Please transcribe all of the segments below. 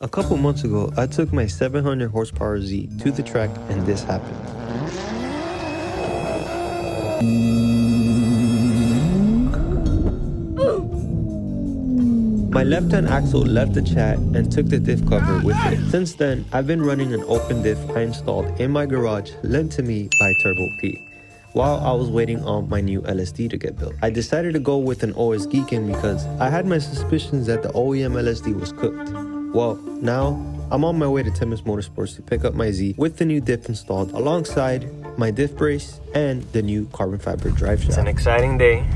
A couple months ago, I took my 700 horsepower Z to the track and this happened. My left-hand axle left the chat and took the diff cover with it. Since then, I've been running an open diff I installed in my garage lent to me by WHP while I was waiting on my new LSD to get built. I decided to go with an OS Geekin because I had my suspicions that the OEM LSD was cooked. Well, now I'm on my way to Temis Motorsports to pick up my Z with the new diff installed alongside my diff brace and the new carbon fiber drive shaft. It's an exciting day.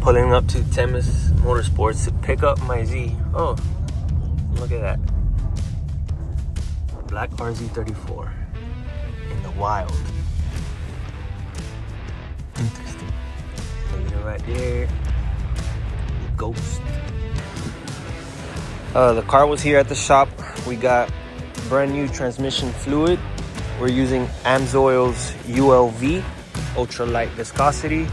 Pulling up to Temis Motorsports to pick up my Z. Oh, look at that. Black RZ34 in the wild. Interesting. Look at it right there. The ghost. The car was here at the shop. We got brand new transmission fluid. We're using AMSOIL's ULV, ultralight viscosity.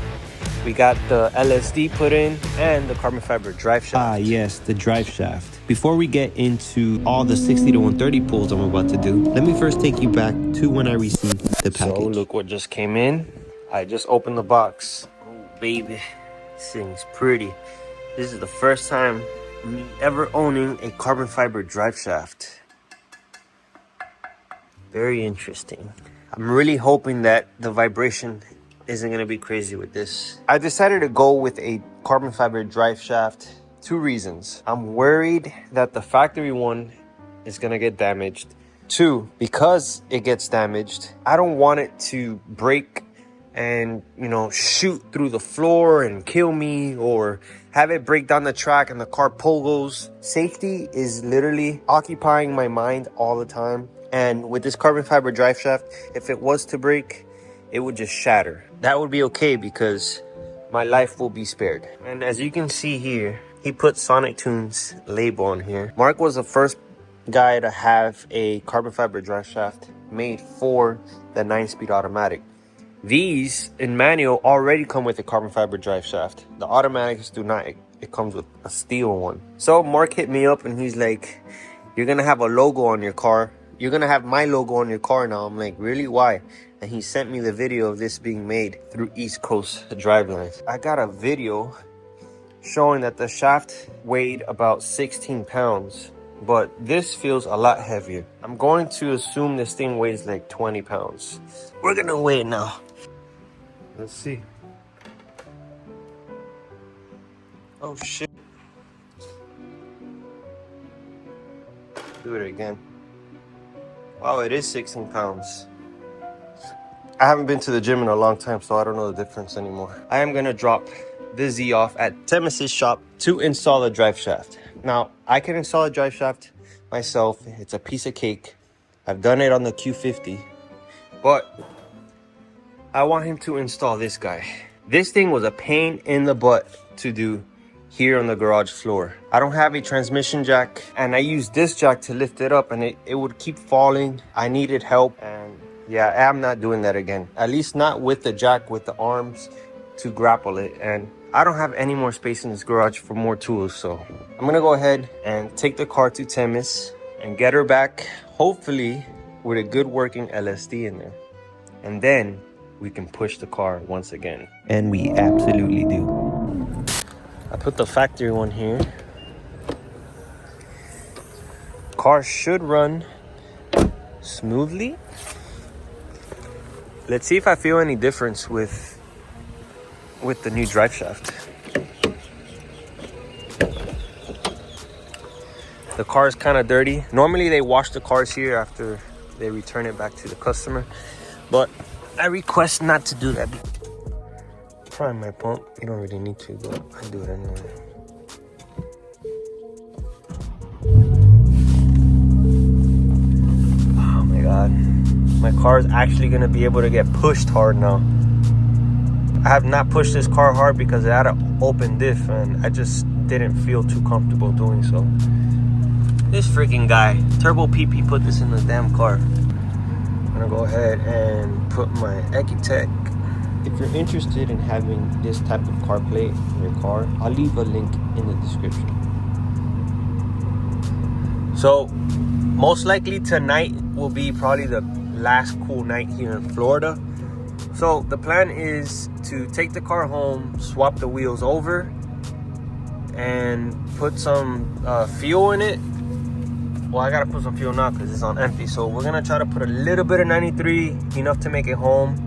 We got the LSD put in and the carbon fiber drive shaft. Ah, yes, the drive shaft. Before we get into all the 60 to 130 pulls I'm about to do, let me first take you back to when I received the package. So look what just came in. I just opened the box. Oh, baby, this thing's pretty. This is the first time me ever owning a carbon fiber drive shaft. Very interesting. I'm really hoping that the vibration isn't gonna be crazy with this. I decided to go with a carbon fiber drive shaft. Two reasons. I'm worried that the factory one is gonna get damaged. Two, because it gets damaged, I don't want it to break and, you know, shoot through the floor and kill me, or have it break down the track and the car goes. Safety is literally occupying my mind all the time. And with this carbon fiber drive shaft, if it was to break, it would just shatter. That would be okay because my life will be spared. And as you can see here, he put Sonic Tunes label on here. Mark was the first guy to have a carbon fiber drive shaft made for the 9-speed automatic. These in manual already come with a carbon fiber drive shaft. The automatics do not. It comes with a steel one. So Mark hit me up and he's like, you're gonna have a logo on your car. You're gonna have my logo on your car now. I'm like, really? Why? And he sent me the video of this being made through East Coast drivelines. I got a video showing that the shaft weighed about 16 pounds, but this feels a lot heavier. I'm going to assume this thing weighs like 20 pounds. We're gonna weigh it now. Let's see. Oh shit. Do it again. Wow, it is 16 pounds. I haven't been to the gym in a long time, so I don't know the difference anymore. I am gonna drop the Z off at Temis's shop to install a drive shaft. Now, I can install a drive shaft myself. It's a piece of cake. I've done it on the Q50, but I want him to install this guy. This thing was a pain in the butt to do here on the garage floor. I don't have a transmission jack, and I used this jack to lift it up, and it would keep falling. I needed help, and yeah, I'm not doing that again. At least not with the jack, with the arms to grapple it. And I don't have any more space in this garage for more tools, so I'm gonna go ahead and take the car to Temis and get her back, hopefully with a good working LSD in there. And then we can push the car once again. And we absolutely do. I put the factory one here. Car should run smoothly. Let's see if I feel any difference with the new drive shaft. The car is kind of dirty. Normally they wash the cars here after they return it back to the customer, but I request not to do that. Prime my pump. You don't really need to, but I do it anyway. Oh my god. My car is actually going to be able to get pushed hard now. I have not pushed this car hard because it had an open diff, and I just didn't feel too comfortable doing so. This freaking guy, Turbo PP, put this in the damn car. I'm gonna go ahead and put my Ecutech. If you're interested in having this type of car plate in your car, I'll leave a link in the description. So most likely tonight will be probably the last cool night here in Florida. So the plan is to take the car home, swap the wheels over, and put some fuel in it. Well, I gotta put some fuel now because it's on empty. So we're gonna try to put a little bit of 93, enough to make it home,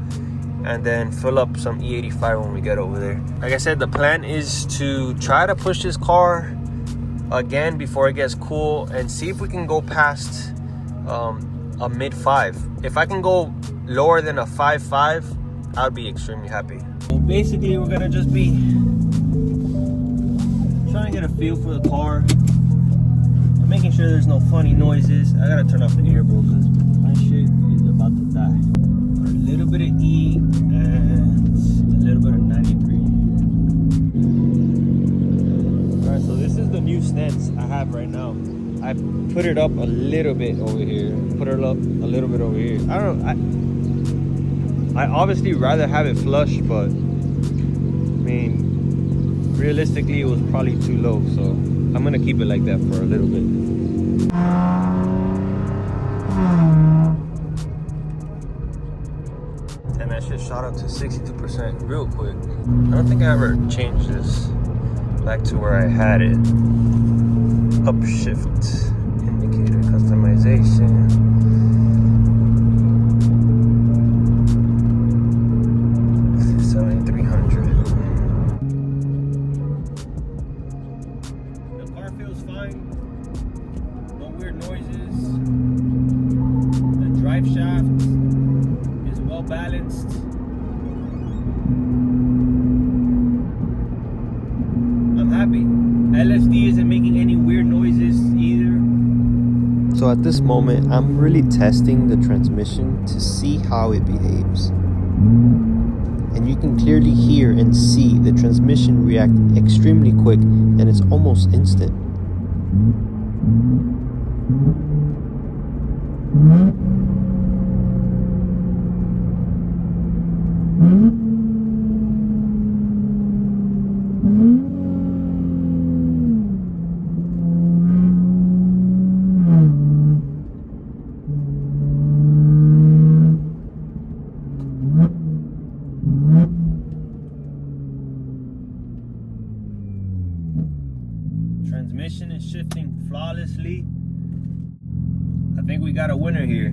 and then fill up some E85 when we get over there. Like I said, the plan is to try to push this car again before it gets cool and see if we can go past a mid 5. If I can go lower than a 5.5, I'd be extremely happy. Well, basically we're gonna just be trying to get a feel for the car, making sure there's no funny noises. I gotta turn off the air, bro, because my shit is about to die. A little bit of E and a little bit of 93. Alright, so this is the new stance I have right now. I put it up a little bit over here, put it up a little bit over here. I don't know, I obviously rather have it flush, but I mean, realistically it was probably too low, so I'm gonna keep it like that for a little bit. And that shit shot up to 62% real quick. I don't think I ever changed this back to where I had it. Upshift indicator customization. So at this moment, I'm really testing the transmission to see how it behaves. And you can clearly hear and see the transmission react extremely quick, and it's almost instant. Transmission is shifting flawlessly. I think we got a winner here.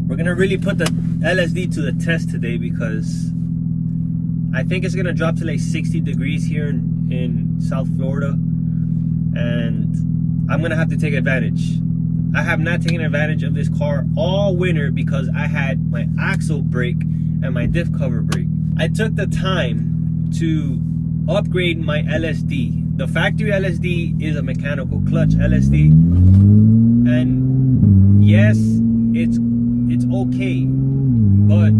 We're gonna really put the LSD to the test today because I think it's gonna drop to like 60 degrees here in South Florida, and I'm gonna have to take advantage. I have not taken advantage of this car all winter because I had my axle brake and my diff cover brake. I took the time to upgrade my LSD. The factory LSD is a mechanical clutch LSD, and yes, it's okay, but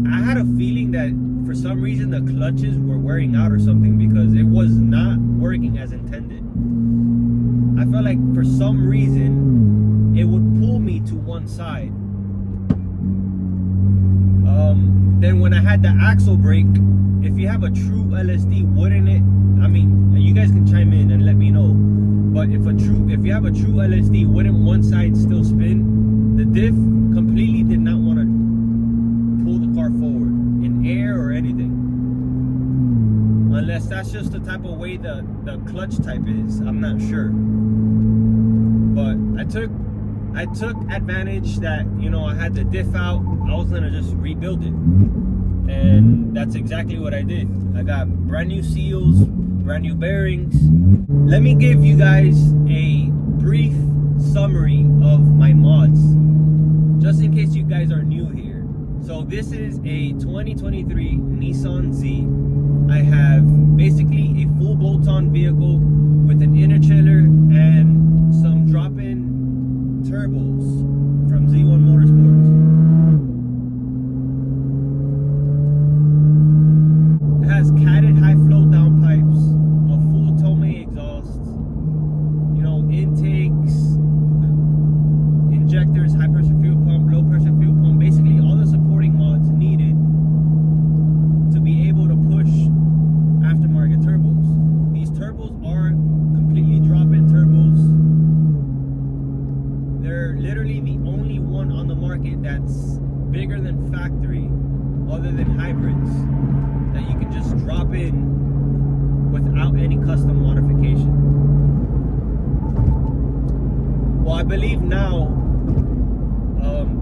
I had a feeling that for some reason the clutches were wearing out or something because it was not working as intended. I felt like for some reason it would pull me to one side. Then when I had the axle brake, if you have a true LSD, wouldn't it? I mean, you guys can chime in and let me know. But if you have a true LSD, wouldn't one side still spin? The diff completely did not want to pull the car forward in air or anything. Unless that's just the type of way the clutch type is. I'm not sure. But I took advantage that, you know, I had the diff out. I was gonna just rebuild it. And that's exactly what I did. I got brand new seals, brand new bearings. Let me give you guys a brief summary of my mods, just in case you guys are new here. So this is a 2023 Nissan Z. I have basically a full bolt-on vehicle with an inner chiller and some drop-in turbos from Z1 Motorsports. It has catted high flow down pipes, a full Tomei exhaust, you know, intakes, injectors, high pressure fuel pump, low pressure fuel pump, basically all the supporting mods needed to be able to push aftermarket turbos. These turbos are completely drop-in turbos. They're literally the only one on the market that's bigger than factory, other than hybrids, that you can just drop in without any custom modification. Well, I believe now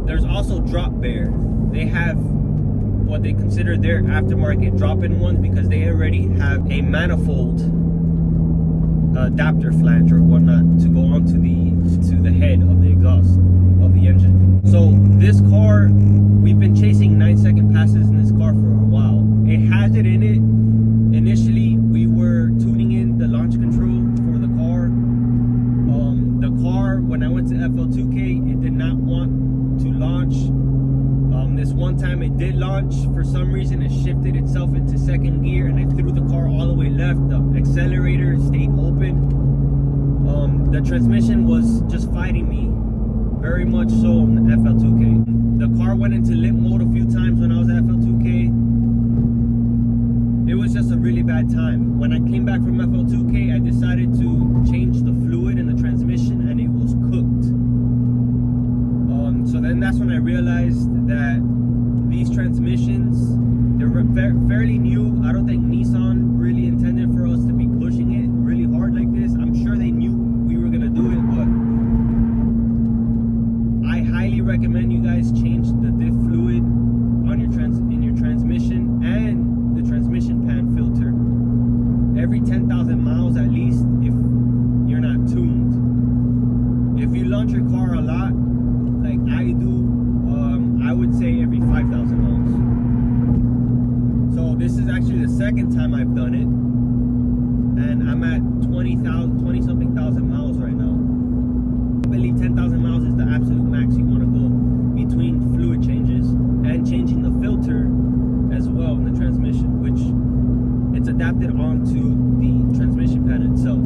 there's also Drop Bear. They have what they consider their aftermarket drop-in ones because they already have a manifold adapter flange or whatnot to go onto the head of the exhaust of the engine. So this car, we've been chasing 9-second passes in this car for a while. It has it in it. Initially, we were tuning in the launch control for the car. The car, when I went to FL2K, it did not want to launch. This one time it did launch. For some reason, it shifted itself into second gear and I threw the car all the way left. The accelerator stayed open. The transmission was just fighting me, very much so on the FL2K. The car went into limp mode a few times when I was at FL2K. It was just a really bad time. When I came back from FL2K, I decided to change the fluid in the transmission and it was cooked. So then that's when I realized that these transmissions, they're fairly new. I don't think Nissan really intended for us to be pushing it really hard like this. I'm sure they knew we were gonna do it, but I highly recommend you guys change the diff fluid on your transmission and the transmission pan filter every 10,000 miles at least if you're not tuned. If you launch your car a lot, like I do, I would say every 5,000 miles. So this is actually the second time I've done it, and I'm at 20-something thousand miles right now. I believe 10,000 miles is the absolute max you want to go between fluid changes and changing the filter as well in the transmission, which it's adapted onto the transmission pan itself.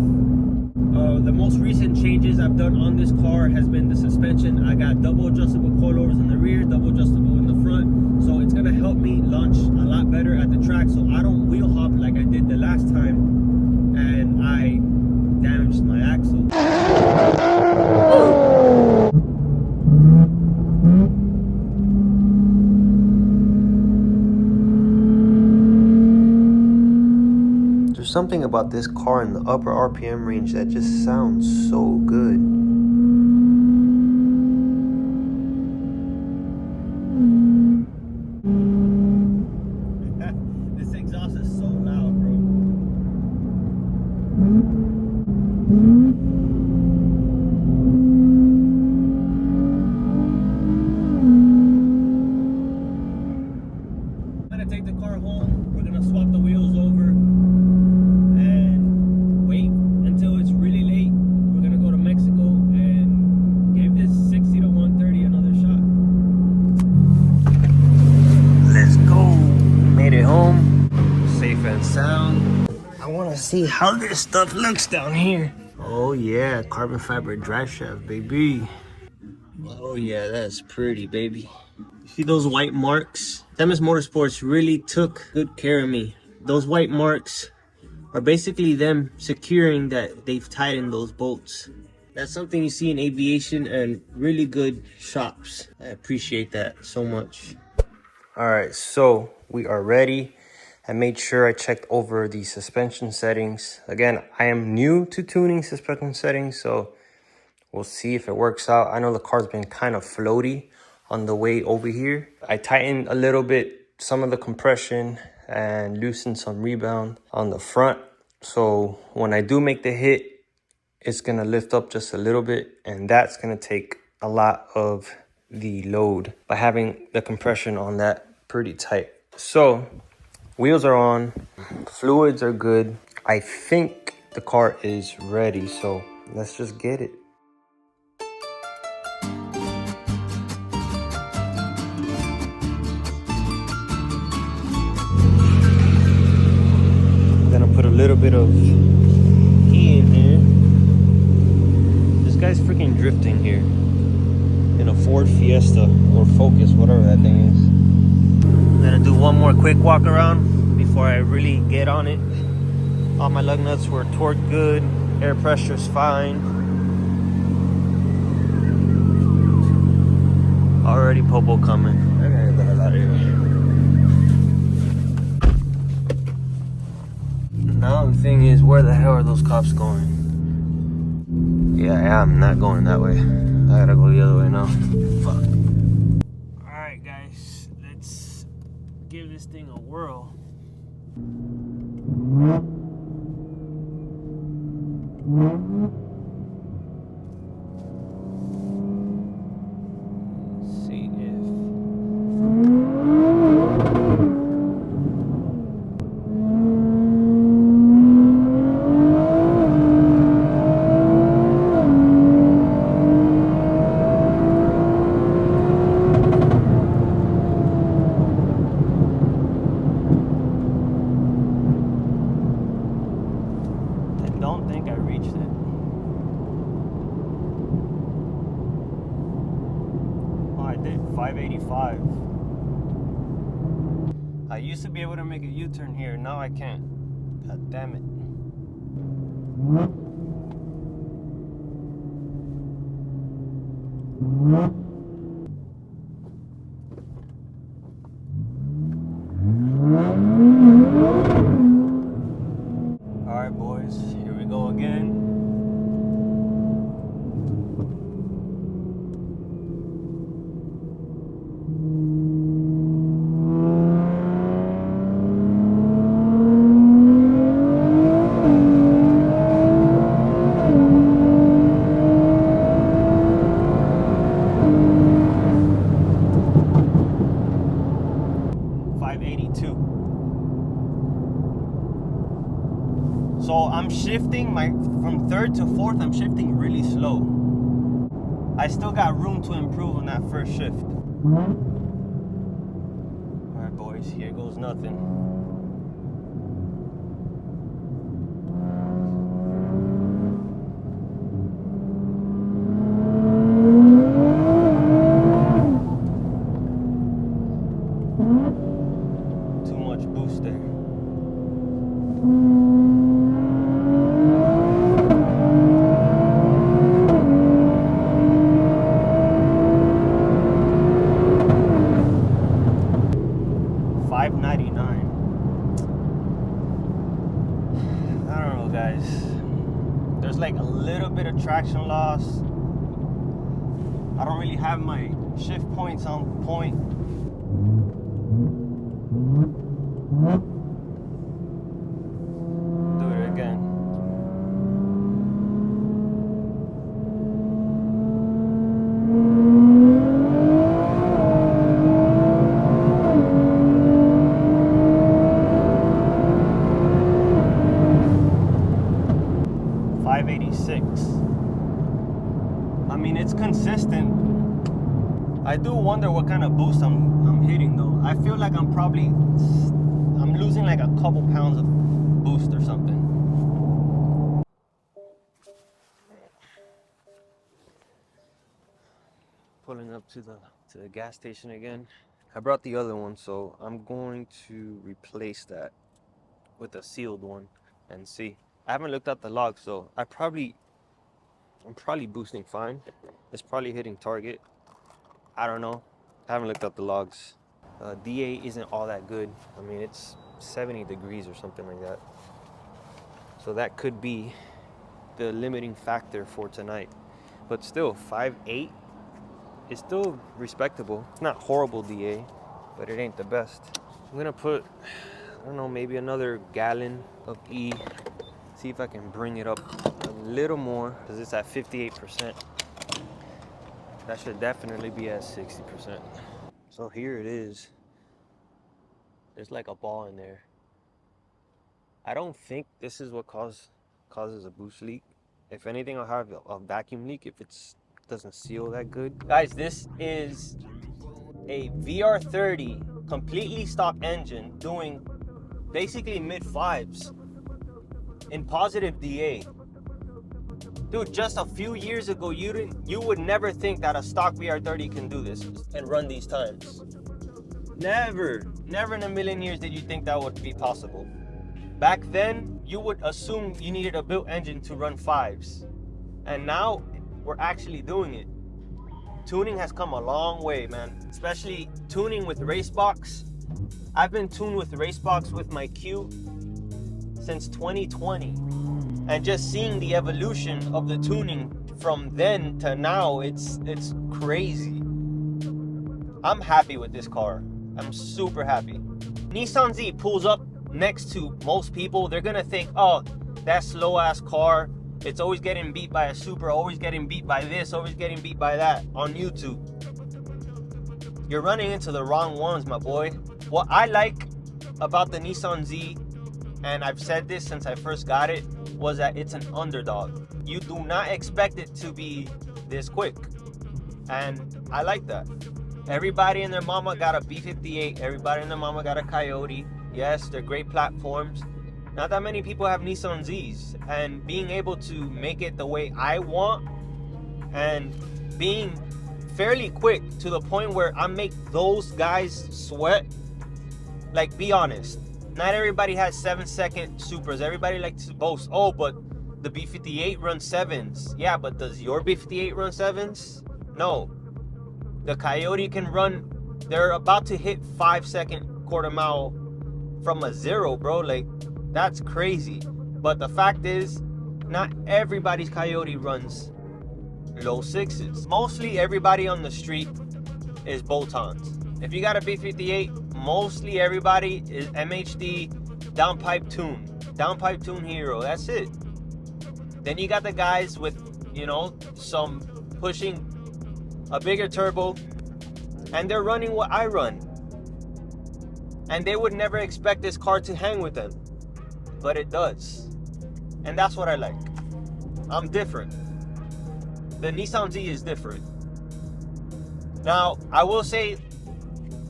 The most recent changes I've done on this car has been the suspension. I got double adjustable coilovers in the rear, double adjustable in the front, so it's gonna help me launch a lot better at the track so I don't wheel hop like I did the last time and I damaged my axle. There's something about this car in the upper RPM range that just sounds so good. This exhaust is so loud, bro. I'm gonna take the car home. We're gonna swap the wheels over. Sound. I want to see how this stuff looks down here. Oh yeah, carbon fiber drive shaft, baby. Oh yeah, that's pretty, baby. You see those white marks? Themis Motorsports really took good care of me. Those white marks are basically them securing that they've tightened those bolts. That's something you see in aviation and really good shops. I appreciate that so much. All right, so we are ready. I made sure I checked over the suspension settings. Again, I am new to tuning suspension settings, so we'll see if it works out. I know the car's been kind of floaty on the way over here. I tightened a little bit some of the compression and loosened some rebound on the front. So when I do make the hit, it's gonna lift up just a little bit, and that's gonna take a lot of the load by having the compression on that pretty tight. So wheels are on, fluids are good. I think the car is ready, so let's just get it. I'm gonna put a little bit of heat in here. This guy's freaking drifting here in a Ford Fiesta or Focus, whatever that thing is. I'm gonna do one more quick walk around before I really get on it. All my lug nuts were torqued good, air pressure's fine. already popo coming. I gotta get the hell out of here. Now the thing is, where the hell are those cops going? Yeah, I'm not going that way. I gotta go the other way now. Fuck. Alright guys, let's give this thing a whirl. See if... I don't think I reached it. Oh, I did 585. I used to be able to make a U-turn here, now I can't. God damn it. Alright boys, here we go again. So I'm shifting from third to fourth, I'm shifting really slow. I still got room to improve on that first shift. Alright boys, here goes nothing. Too much boost there. I don't know guys, there's like a little bit of traction loss. I don't really have my shift points on point. Do it again. I mean, it's consistent. I do wonder what kind of boost I'm hitting though. I feel like I'm losing like a couple pounds of boost or something. Pulling up to the gas station again. I brought the other one, so I'm going to replace that with a sealed one and see. I haven't looked at the logs, so I'm probably boosting fine. It's probably hitting target. I don't know. I haven't looked up the logs. DA isn't all that good. I mean, it's 70 degrees or something like that. So that could be the limiting factor for tonight. But still, 5.8 is still respectable. It's not horrible DA, but it ain't the best. I'm gonna put, I don't know, maybe another gallon of E. See if I can bring it up a little more, because it's at 58%. That should definitely be at 60%. So here it is. There's like a ball in there. I don't think this is what causes a boost leak. If anything, I'll have a vacuum leak if it doesn't seal that good. Guys, this is a VR30 completely stock engine doing basically mid-fives in positive DA. Dude, just a few years ago, you would never think that a stock VR30 can do this and run these times. Never in a million years did you think that would be possible. Back then, you would assume you needed a built engine to run fives. And now, we're actually doing it. tuning has come a long way, man. Especially tuning with Racebox. I've been tuned with Racebox with my Q since 2020. And just seeing the evolution of the tuning from then to now, it's crazy. I'm happy with this car. I'm super happy. Nissan Z pulls up next to most people. They're gonna think, oh, that slow ass car, it's always getting beat by a Supra, always getting beat by this, always getting beat by that on YouTube. You're running into the wrong ones, my boy. What I like about the Nissan Z, and I've said this since I first got it, was that it's an underdog. You do not expect it to be this quick. And I like that. Everybody and their mama got a B58. Everybody and their mama got a Coyote. Yes, they're great platforms. Not that many people have Nissan Zs. And being able to make it the way I want and being fairly quick to the point where I make those guys sweat. Like, be honest. Not everybody has 7-second Supras. Everybody likes to boast, oh, but the B58 runs 7s. Yeah, but does your B58 run 7s? No. The Coyote can run, they're about to hit 5-second quarter mile from a 0, bro. Like, that's crazy. But the fact is, not everybody's Coyote runs low 6s. Mostly everybody on the street is bolt-ons. If you got a B58, mostly everybody is MHD, downpipe tune hero. That's it. Then you got the guys with, you know, some pushing a bigger turbo, and they're running what I run. And they would never expect this car to hang with them, but it does. And that's what I like. I'm different. The Nissan Z is different. Now, I will say,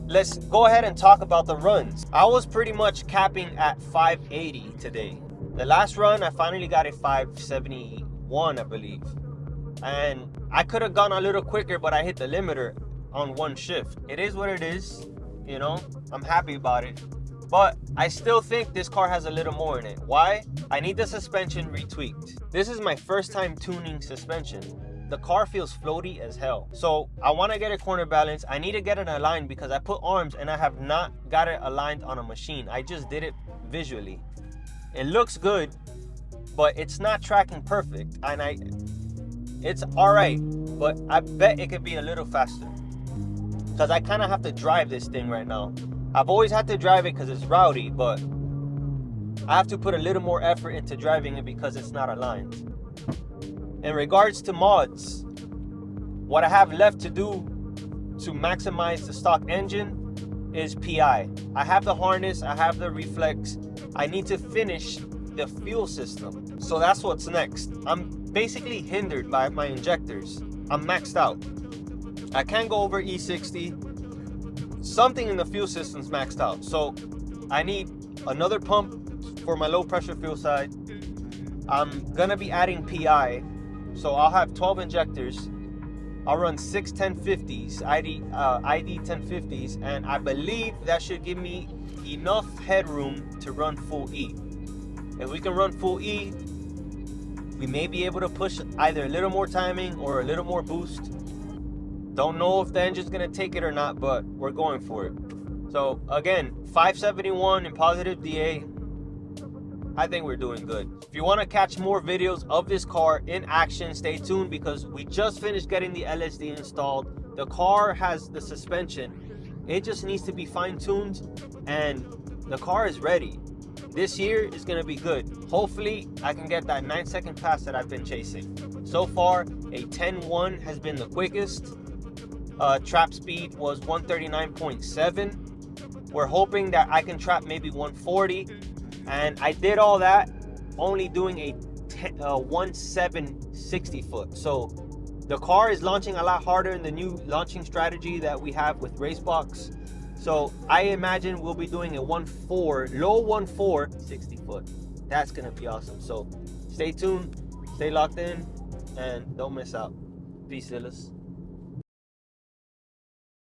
let's go ahead and talk about the runs. I was pretty much capping at 580 today. The last run, I finally got a 571, I believe. And I could have gone a little quicker, but I hit the limiter on one shift. It is what it is, you know. I'm happy about it. But I still think this car has a little more in it. Why? I need the suspension retweaked. This is my first time tuning suspension. The car feels floaty as hell. So I want to get a corner balance. I need to get it aligned because I put arms and I have not got it aligned on a machine. I just did it visually. It looks good, but it's not tracking perfect. And it's all right, but I bet it could be a little faster. Because I kind of have to drive this thing right now. I've always had to drive it because it's rowdy, but I have to put a little more effort into driving it because it's not aligned. In regards to mods, what I have left to do to maximize the stock engine is PI. I have the harness, I have the reflex. I need to finish the fuel system. So that's what's next. I'm basically hindered by my injectors. I'm maxed out. I can't go over E60. Something in the fuel system's maxed out. So I need another pump for my low pressure fuel side. I'm gonna be adding PI. So I'll have 12 injectors. I'll run 6 1050s, ID 1050s, and I believe that should give me enough headroom to run full E. If we can run full E, we may be able to push either a little more timing or a little more boost. Don't know if the engine's gonna take it or not, but we're going for it. So again, 571 in positive DA. I think we're doing good. If you want to catch more videos of this car in action, stay tuned because we just finished getting the LSD installed. The car has the suspension. It just needs to be fine-tuned and the car is ready. This year is going to be good. Hopefully, I can get that 9-second pass that I've been chasing. So far, a 10.1 has been the quickest. Trap speed was 139.7. We're hoping that I can trap maybe 140. And I did all that only doing a 1.7 60 foot. So the car is launching a lot harder in the new launching strategy that we have with Racebox. So I imagine we'll be doing a 1.4, low 1.4 60 foot. That's gonna be awesome. So stay tuned, stay locked in, and don't miss out. Peace, Illas.